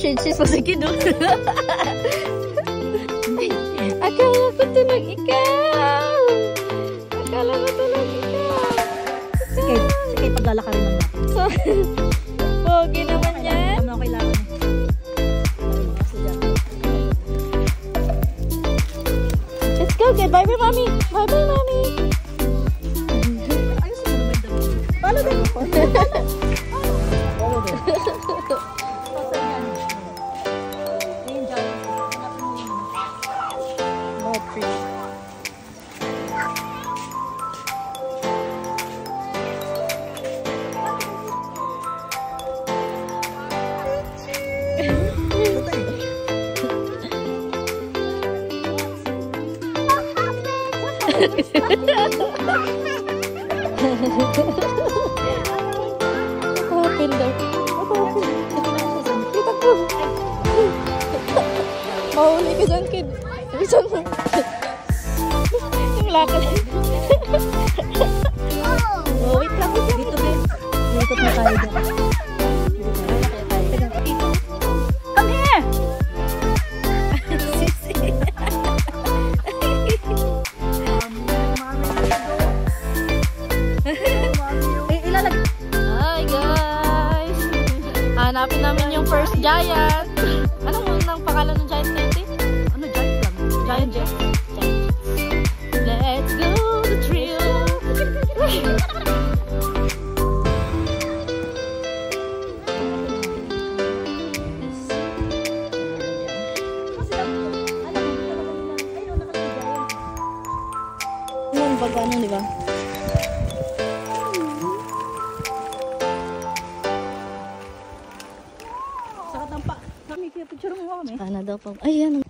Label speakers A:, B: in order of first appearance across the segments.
A: shades sa Kido. Akala ko tulog ikaw. Akala ko tulog ikaw.
B: Sige, paglalakarin lang natin.
A: So, pogi naman yan.
B: Ano kailangan?
A: Let's go, get bye bye mommy. Bye bye mommy.
B: Ayos mo naman daw. Palo din ako.
A: Open daw. Kita ko. Mahuli ka dyan, kid. Bisan mo. Yung lakad. Oh, wait lang.
B: Dito din. Dito na tayo dyan. Come here!
A: Sisi.
B: Ilalagay.
A: Hi guys! Hanapin namin yung first giant. Anong unang pangalan ng giant natin?
B: Ano, giant lang?
A: Giant jet. Let's go the thrill. Yung baga ano, di ba?
B: Saka tampa. Kami, kaya picture mo kami.
A: Sana daw pa. Ayan.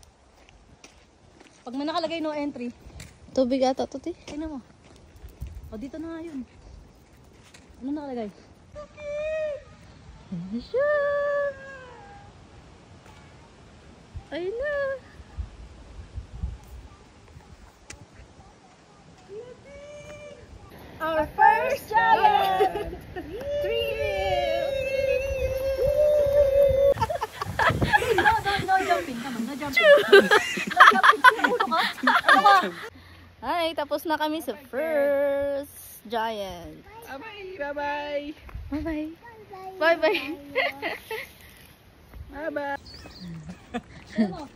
B: Pag may nakalagay no entry,
A: Tubig ata to, ti.
B: tingnan mo. O, dito na nga yun. Ano nakalagay?
A: Ayun na.
B: Our first giant! No jumping. Come on, no jumping. No jumping. Ulo ka? Ano ka?
A: Hi, tapos na kami sa first giant.
B: Bye-bye. Bye-bye.
A: Bye-bye. Bye-bye.
B: Bye-bye. Ano?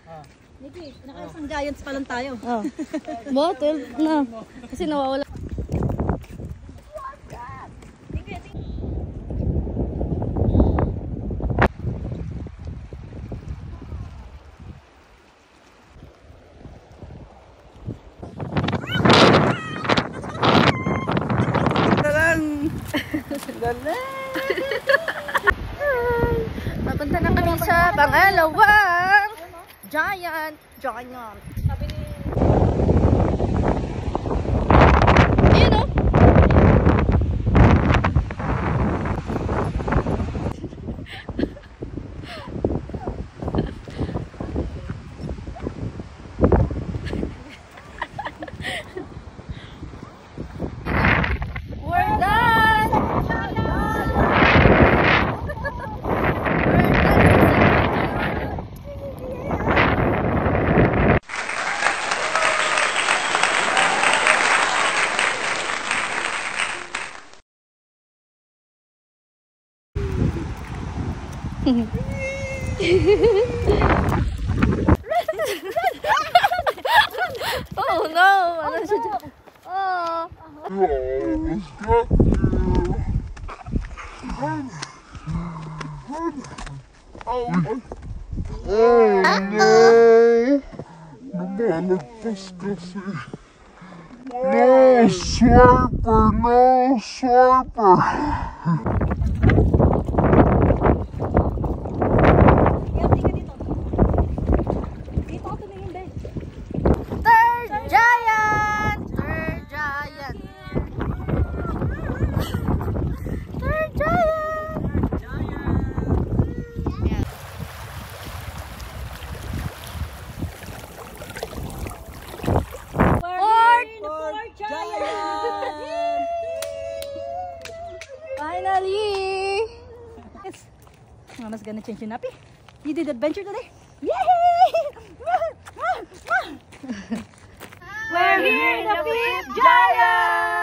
B: Nikki, nakaisang giants pa lang tayo.
A: Oh. Bottle na. Kasi nawawala. Papunta na kami sa pangalawang giant. Sabi ni... Ayun o. We're done! Oh no! Ano siya dyan? Oh!
C: Oh no! Lumalagpas kasi. No swiper! No swiper!
A: Third giant! Third giant! Third giant! Ayan.
B: Fourth giant!
A: Finally!
B: Mama's gonna change your nappy. You did adventure today? Yay! We're here, the 5th Giant!